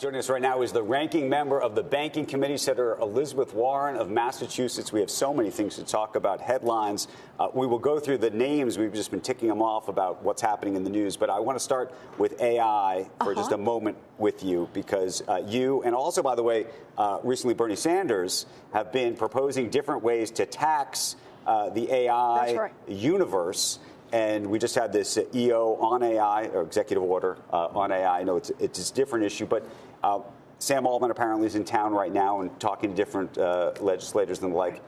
Joining us right now is the ranking member of the Banking Committee, Senator Elizabeth Warren of Massachusetts. We have so many things to talk about, headlines. We will go through the names. We've just been ticking them off about what's happening in the news. But I want to start with AI for just a moment with you, because you, and also, by the way, recently Bernie Sanders, have been proposing different ways to tax the AI universe. And we just had this EO on AI, or executive order on AI. I know it's a different issue, but Sam Altman apparently is in town right now and talking to different legislators and the like.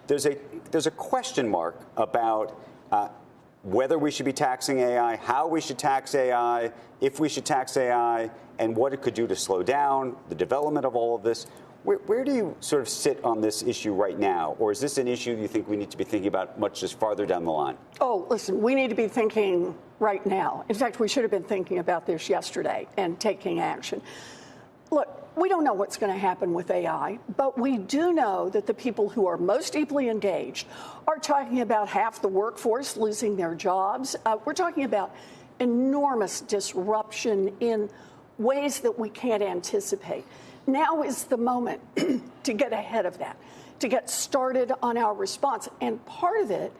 There's a question mark about whether we should be taxing AI, how we should tax AI, if we should tax AI, and what it could do to slow down the development of all of this. Where do you sort of sit on this issue right now? Or is this an issue you think we need to be thinking about much just farther down the line? Oh, listen, we need to be thinking right now. In fact, we should have been thinking about this yesterday and taking action. Look, we don't know what's going to happen with AI, but we do know that the people who are most deeply engaged are talking about half the workforce losing their jobs. We're talking about enormous disruption in ways that we can't anticipate. Now is the moment to get ahead of that, to get started on our response. And part of it,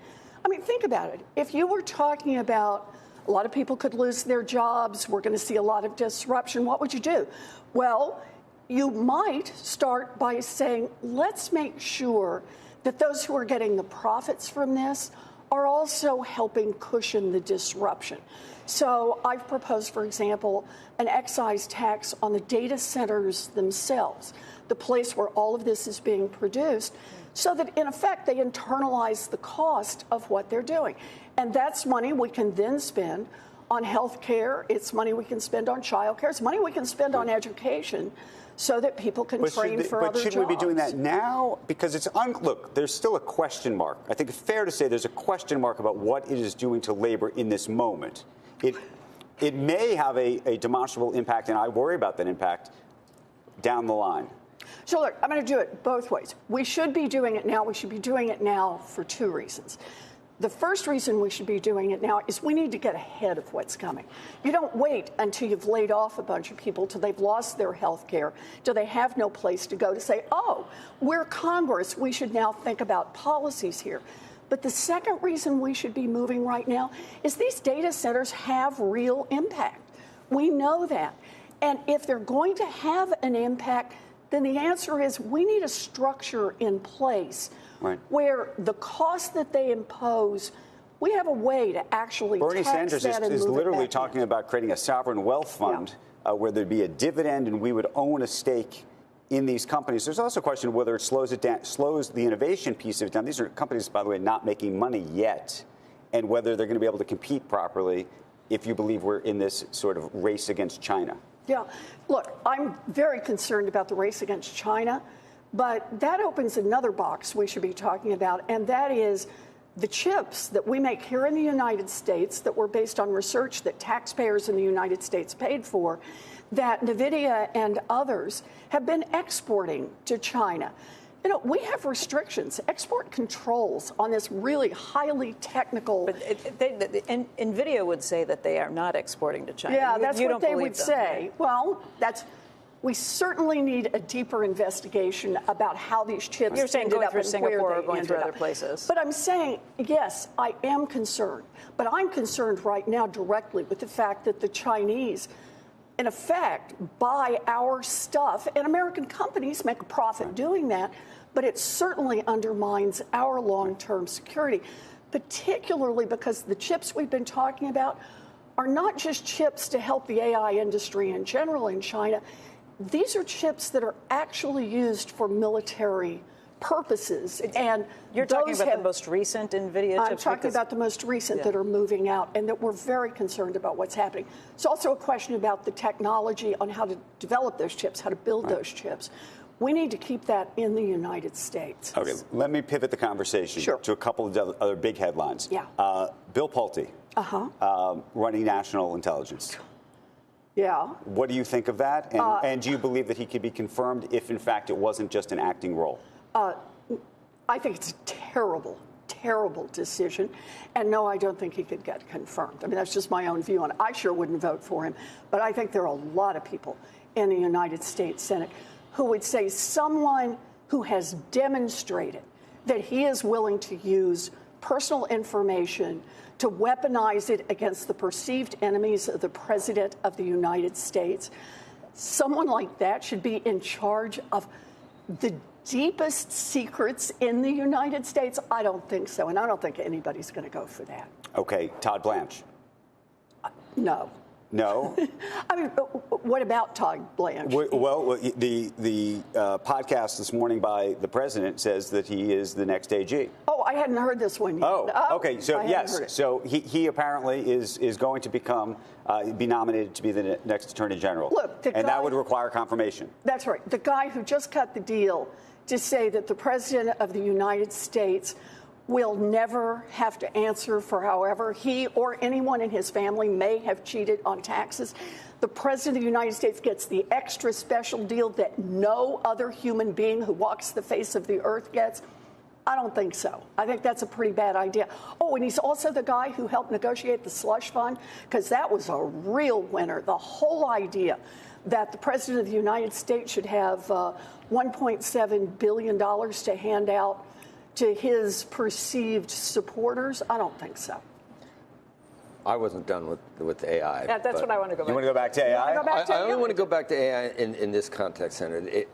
I mean, think about it. If you were talking about a lot of people could lose their jobs, we're going to see a lot of disruption, what would you do? Well, you might start by saying, let's make sure that those who are getting the profits from this are also helping cushion the disruption. So I've proposed, for example, an excise tax on the data centers themselves, the place where all of this is being produced, so that, in effect, they internalize the cost of what they're doing. And that's money we can then spend on health care. It's money we can spend on child care. It's money we can spend on education, so that people can train for other jobs. But shouldn't we be doing that now? Because look, there's still a question mark. I think it's fair to say there's a question mark about what it is doing to labor in this moment. It may have a demonstrable impact, and I worry about that impact down the line. So look, I'm going to do it both ways. We should be doing it now. We should be doing it now for two reasons. The first reason we should be doing it now is we need to get ahead of what's coming. You don't wait until you've laid off a bunch of people, till they've lost their health care, till they have no place to go, to say, oh, we're Congress, we should now think about policies here. But the second reason we should be moving right now is these data centers have real impact. We know that. And if they're going to have an impact, then the answer is we need a structure in place where the cost that they impose, we have a way to actually Bernie tax Sanders that and is move literally it back talking about creating a sovereign wealth fund where there'd be a dividend and we would own a stake in these companies. There's also a question of whether it slows the innovation piece of it down. These are companies, by the way, not making money yet, and whether they're going to be able to compete properly if you believe we're in this sort of race against China. Yeah. Look, I'm very concerned about the race against China, but that opens another box we should be talking about, and that is the chips that we make here in the United States that were based on research that taxpayers in the United States paid for, that NVIDIA and others have been exporting to China. You know, we have restrictions, export controls on this really highly technical. But NVIDIA would say that they are not exporting to China. Yeah, that's what they would say. Well, we certainly need a deeper investigation about how these chips You're saying ended going up through and Singapore where or they going through ended other up. places. But I'm saying, yes, I am concerned. But I'm concerned right now directly with the fact that the Chinese, in effect, buy our stuff, and American companies make a profit doing that, but it certainly undermines our long-term security, particularly because the chips we've been talking about are not just chips to help the AI industry in general in China. These are chips that are actually used for military purposes. And you're talking about the most recent NVIDIA chips? I'm talking about the most recent that are moving out, and that we're very concerned about what's happening. It's also a question about the technology on how to develop those chips, how to build those chips. We need to keep that in the United States. Okay, let me pivot the conversation to a couple of other big headlines. Yeah. Bill Pulte, running national intelligence. Yeah. What do you think of that? And do you believe that he could be confirmed if, in fact, it wasn't just an acting role? I think it's a terrible, terrible decision. And no, I don't think he could get confirmed. I mean, that's just my own view on it. I sure wouldn't vote for him. But I think there are a lot of people in the United States Senate who would say someone who has demonstrated that he is willing to use personal information to weaponize it against the perceived enemies of the President of the United States. Someone like that should be in charge of the deepest secrets in the United States? I don't think so, and I don't think anybody's going to go for that. Okay, Todd Blanche. No. No? I mean, what about Todd Blanche? Well, the podcast this morning by the president says that he is the next AG. Oh, I hadn't heard this one yet. Oh, okay. So, yes. So he apparently is going to be nominated to be the next Attorney General. Look, and that would require confirmation. That's right. The guy who just cut the deal to say that the President of the United States will never have to answer for however he or anyone in his family may have cheated on taxes. The President of the United States gets the extra special deal that no other human being who walks the face of the earth gets. I don't think so. I think that's a pretty bad idea. Oh, and he's also the guy who helped negotiate the slush fund, because that was a real winner. The whole idea that the President of the United States should have $1.7 billion to hand out to his perceived supporters, I don't think so. I wasn't done with AI. Yeah, that's what I want to go back to. You want to go back to AI? I only want to go back to AI in this context, Senator.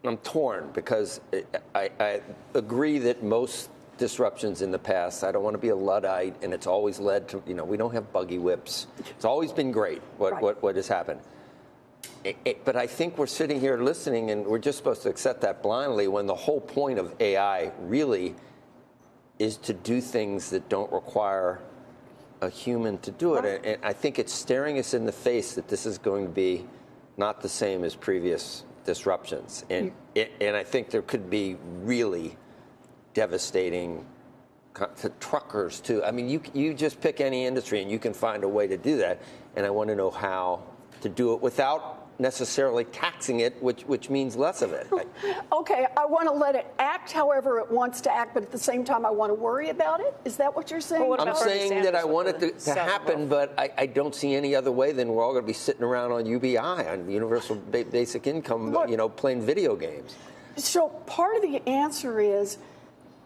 I'm torn because I agree that most disruptions in the past, I don't want to be a Luddite, and it's always led to, we don't have buggy whips. It's always been great what has happened. But I think we're sitting here listening, and we're just supposed to accept that blindly when the whole point of AI really is to do things that don't require a human to do it. And I think it's staring us in the face that this is going to be not the same as previous disruptions. And I think there could be really devastating to truckers, too. I mean, you just pick any industry, and you can find a way to do that. And I want to know how to do it without necessarily taxing it, which means less of it. Okay, I want to let it act however it wants to act, but at the same time, I want to worry about it. Is that what you're saying? Well, I'm saying that I want it to happen, but I don't see any other way than we're all going to be sitting around on UBI, on Universal Basic Income, look, playing video games. So part of the answer is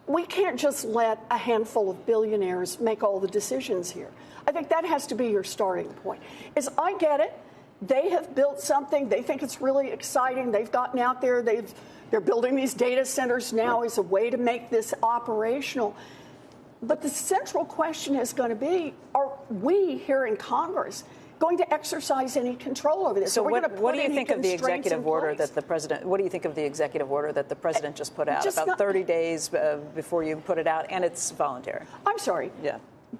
we can't just let a handful of billionaires make all the decisions here. I think that has to be your starting point. I get it. They have built something. They think it's really exciting. They've gotten out there. They're building these data centers now as a way to make this operational. But the central question is going to be, are we here in Congress going to exercise any control over this? So what do you think of the executive order that the president? What do you think of the executive order that the president just put out about 30 days before you put it out, and it's voluntary? I'm sorry. Yeah.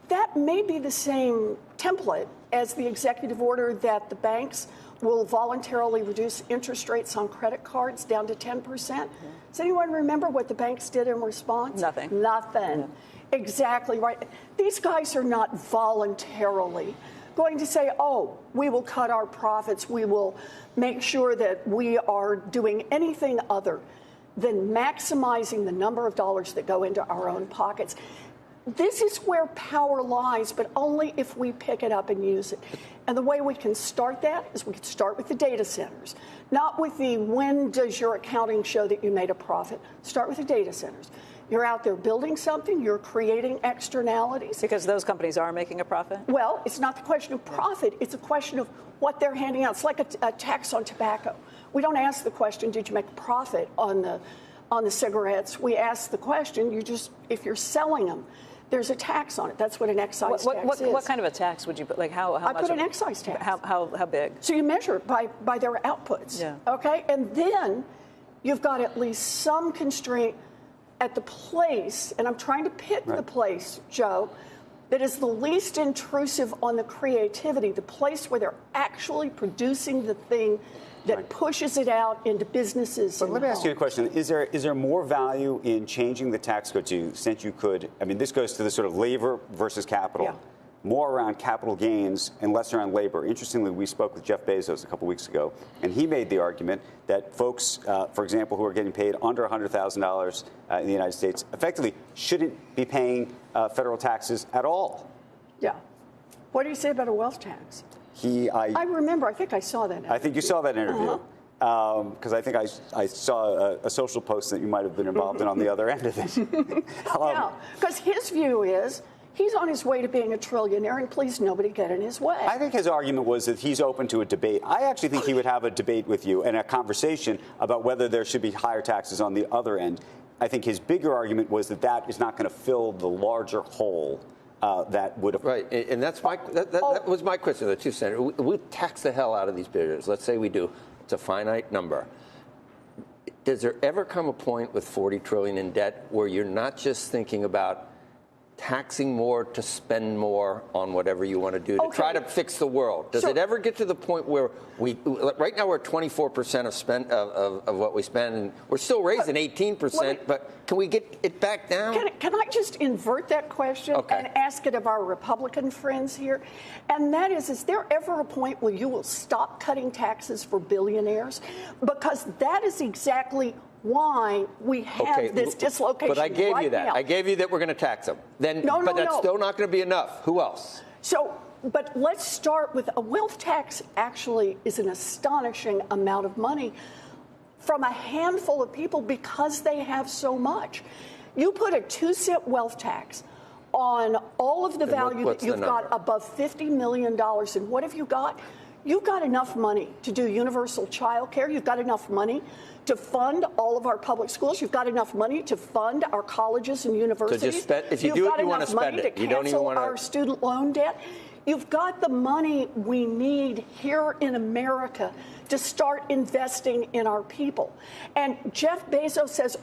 That may be the same template as the executive order that the banks will voluntarily reduce interest rates on credit cards down to 10%. Does anyone remember what the banks did in response? Nothing. Yeah. Exactly right. These guys are not voluntarily going to say, oh, we will cut our profits. We will make sure that we are doing anything other than maximizing the number of dollars that go into our own pockets. This is where power lies, but only if we pick it up and use it. And the way we can start that is we can start with the data centers, not with the when does your accounting show that you made a profit. Start with the data centers. You're out there building something, you're creating externalities. Because those companies are making a profit? Well, it's not the question of profit, it's a question of what they're handing out. It's like a tax on tobacco. We don't ask the question, did you make a profit on the cigarettes? We ask the question, if you're selling them, there's a tax on it. That's what an excise tax is. What kind of a tax would you put? Like how much? I put an excise tax. How big? So you measure it by their outputs. Yeah. Okay, and then you've got at least some constraint at the place, and I'm trying to pick the place, Joe, that is the least intrusive on the creativity, the place where they're actually producing the thing that pushes it out into businesses. But let me ask you a question. Is there more value in changing the tax code to the extent you could? I mean, this goes to the sort of labor versus capital. Yeah. More around capital gains and less around labor. Interestingly, we spoke with Jeff Bezos a couple weeks ago, and he made the argument that folks, for example, who are getting paid under $100,000 in the United States effectively shouldn't be paying federal taxes at all. Yeah. What do you say about a wealth tax? I remember. I think I saw that interview. I think you saw that interview. Because I think I saw a social post that you might have been involved in on the other end of it. Yeah, because his view is he's on his way to being a trillionaire, and please nobody get in his way. I think his argument was that he's open to a debate. I actually think he would have a debate with you and a conversation about whether there should be higher taxes on the other end. I think his bigger argument was that that is not going to fill the larger hole that would have. Right, and that's that was my question. The 2 cents. We tax the hell out of these billionaires. Let's say we do. It's a finite number. Does there ever come a point with $40 trillion in debt where you're not just thinking about taxing more to spend more on whatever you want to do to try to fix the world? Does it ever get to the point where right now we're at 24% of what we spend, and we're still raising 18%, but can we get it back down? Can I just invert that question and ask it of our Republican friends here? And that is there ever a point where you will stop cutting taxes for billionaires? Because that is exactly why we have this dislocation. But I gave you that. Now. I gave you that we're going to tax them. Then, but that's still not going to be enough. Who else? But let's start with a wealth tax. Actually, is an astonishing amount of money from a handful of people because they have so much. You put a 2-cent wealth tax on all of the value that you've got above $50 million, and what have you got? You've got enough money to do universal child care. You've got enough money to fund all of our public schools. You've got enough money to fund our colleges and universities. So just spend, if you do it, you want to spend it. You don't even want to our student loan debt. You've got the money we need here in America to start investing in our people. And Jeff Bezos says,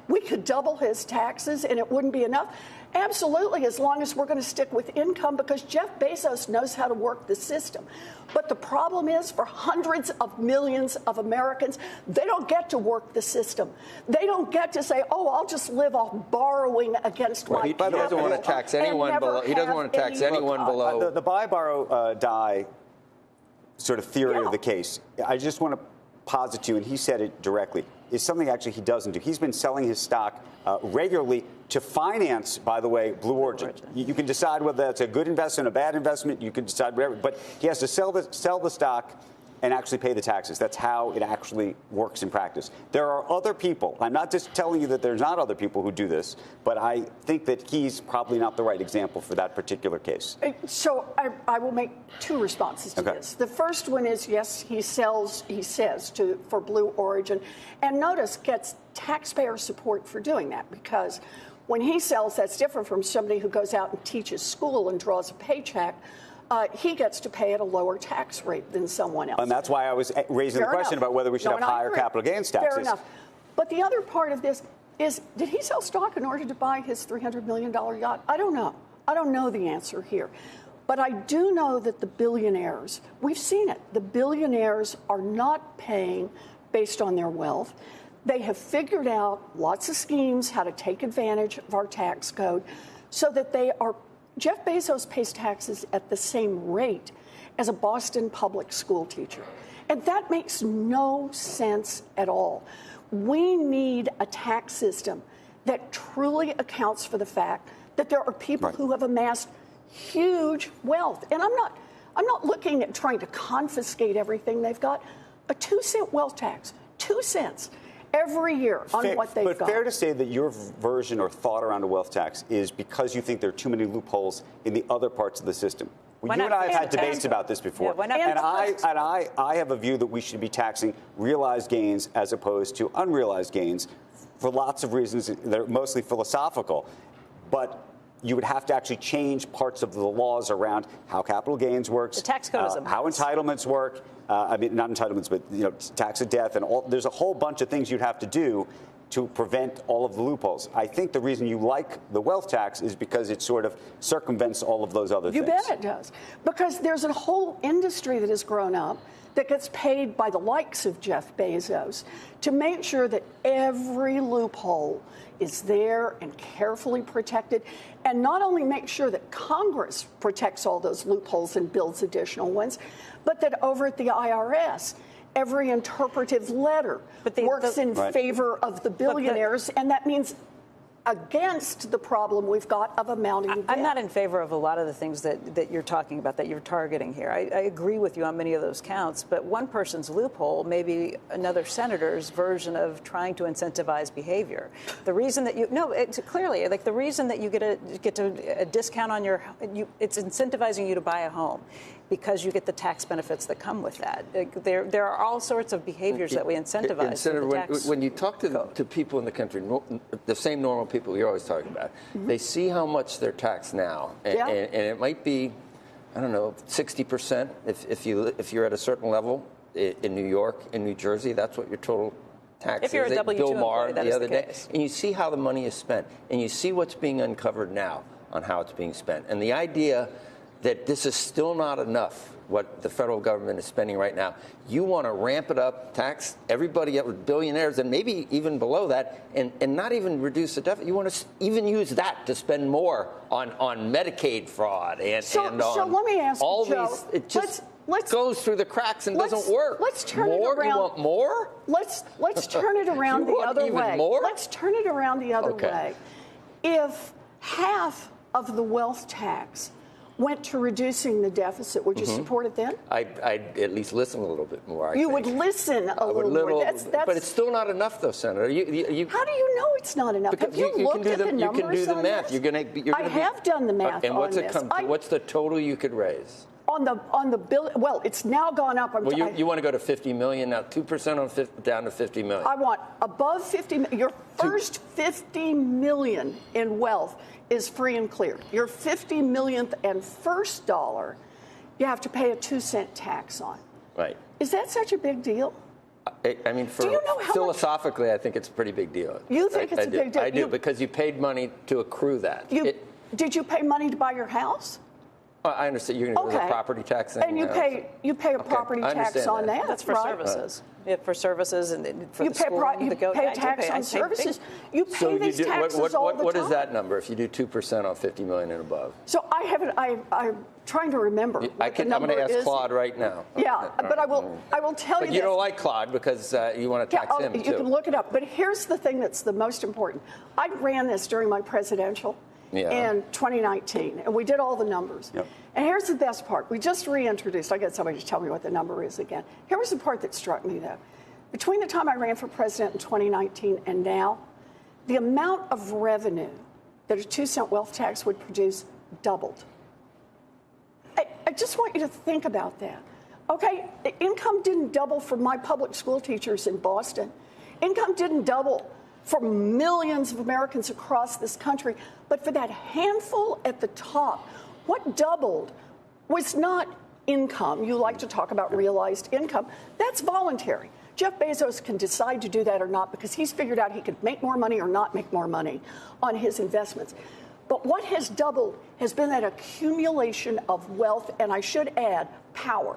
we could double his taxes and it wouldn't be enough. Absolutely, as long as we're going to stick with income, because Jeff Bezos knows how to work the system. But the problem is, for hundreds of millions of Americans, they don't get to work the system. They don't get to say, I'll just live off borrowing against my capital. He doesn't want to tax anyone below. He doesn't want to tax anyone below. The buy, borrow, die sort of theory of the case. I just want to posit to you, and he said it directly, is something actually he doesn't do. He's been selling his stock regularly to finance, by the way, Blue Origin. You can decide whether that's a good investment, a bad investment. You can decide whatever. But he has to sell the stock and actually pay the taxes. That's how it actually works in practice. There are other people. I'm not just telling you that there's not other people who do this, but I think that he's probably not the right example for that particular case. So I will make 2 responses to this. The first one is, yes, he says for Blue Origin, and notice gets taxpayer support for doing that, because when he sells, that's different from somebody who goes out and teaches school and draws a paycheck. He gets to pay at a lower tax rate than someone else. And that's why I was raising the question about whether we should have higher capital gains taxes. Fair enough. But the other part of this is, did he sell stock in order to buy his $300 million yacht? I don't know. I don't know the answer here. But I do know that the billionaires, we've seen it, the billionaires are not paying based on their wealth. They have figured out lots of schemes how to take advantage of our tax code so that they are. Jeff Bezos pays taxes at the same rate as a Boston public school teacher. And that makes no sense at all. We need a tax system that truly accounts for the fact that there are people who have amassed huge wealth. And I'm not looking at trying to confiscate everything they've got. A 2-cent wealth tax, 2 cents. Every year on what they've got. But fair to say that your version or thought around a wealth tax is because you think there are too many loopholes in the other parts of the system. You and I have had debates about this before. And I have a view that we should be taxing realized gains as opposed to unrealized gains for lots of reasons that are mostly philosophical. But you would have to actually change parts of the laws around how capital gains works, the tax code is how entitlements work. I mean, not entitlements, but tax of death, and there's a whole bunch of things you'd have to do to prevent all of the loopholes. I think the reason you like the wealth tax is because it sort of circumvents all of those other things. You bet it does, because there's a whole industry that has grown up that gets paid by the likes of Jeff Bezos to make sure that every loophole is there and carefully protected, and not only make sure that Congress protects all those loopholes and builds additional ones, but that over at the IRS, every interpretive letter works in favor of the billionaires, and that means against the problem we've got of a mounting debt. I'm not in favor of a lot of the things that you're talking about, that you're targeting here. I agree with you on many of those counts, but one person's loophole may be another senator's version of trying to incentivize behavior. The reason that it's clearly, like the reason that you get a discount on it's incentivizing you to buy a home because you get the tax benefits that come with that. There are all sorts of behaviors that we incentivize. Senator, when you talk to people in the country, the same normal people you're always talking about, they see how much they're taxed now, and it might be, I don't know, 60% if you're at a certain level in New York, in New Jersey, that's what your total tax is. If you're a W-2 Bill Maher employee, the other day, case. and you see how the money is spent, and you see what's being uncovered now on how it's being spent, and the idea that this is still not enough, what the federal government is spending right now. You want to ramp it up, tax everybody up with billionaires, and maybe even below that, and not even reduce the deficit. You want to even use that to spend more on Medicaid fraud and so let me ask all you, Joe, these. It just goes through the cracks and doesn't work. Let's turn more? it around. You want more? Let's turn it around the other way. More? Let's turn it around the other way. If half of the wealth tax went to reducing the deficit, would you support it then? I'd at least listen a little bit more. You would listen a little more. But it's still not enough, though, Senator. How do you know it's not enough? Have you looked at the numbers? You can do the math. I have done the math and what's on it come to? What's the total you could raise? On the bill, well, it's now gone up. You want to go to 50 million now, 2% on down to 50 million. I want above 50. Your first 50 million in wealth is free and clear. Your 50 millionth and first dollar, you have to pay a 2-cent tax on. Right. Is that such a big deal? I mean, philosophically, I think it's a pretty big deal. You think it's a big deal? I do, because you paid money to accrue that. Did you pay money to buy your house? I understand. You're going to do the property tax thing. And you pay a property tax on that. That's for services. For services and for you the school. You pay tax on services. You pay these taxes all the time. What is that number if you do 2% on 50 million and above? So I'm trying to remember. I'm going to ask Claude right now. Yeah, but I will tell you. But you don't like Claude because you want to tax him too. You can look it up. But here's the thing that's the most important. I ran this during my presidential. In 2019, and we did all the numbers. Yep. And here's the best part. We just reintroduced, I got somebody to tell me what the number is again. Here was the part that struck me, though. Between the time I ran for president in 2019 and now, the amount of revenue that a 2-cent wealth tax would produce doubled. I just want you to think about that. Okay, income didn't double for my public school teachers in Boston. Income didn't double for millions of Americans across this country. But for that handful at the top, what doubled was not income. You like to talk about realized income. That's voluntary. Jeff Bezos can decide to do that or not because he's figured out he could make more money or not make more money on his investments. But what has doubled has been that accumulation of wealth, and I should add, power,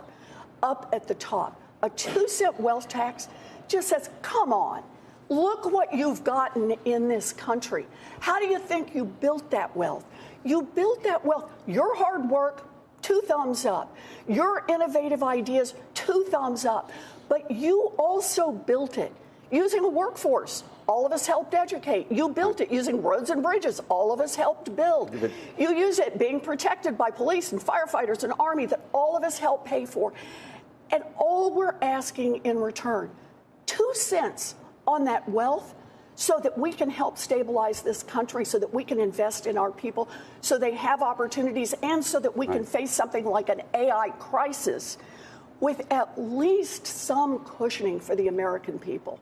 up at the top. A 2-cent wealth tax just says, come on. Look what you've gotten in this country. How do you think you built that wealth? You built that wealth. Your hard work, 2 thumbs up. Your innovative ideas, 2 thumbs up. But you also built it using a workforce. All of us helped educate. You built it using roads and bridges. All of us helped build. You use it being protected by police and firefighters and army that all of us helped pay for. And all we're asking in return, 2 cents on that wealth so that we can help stabilize this country, so that we can invest in our people, so they have opportunities, and so that we can face something like an AI crisis with at least some cushioning for the American people.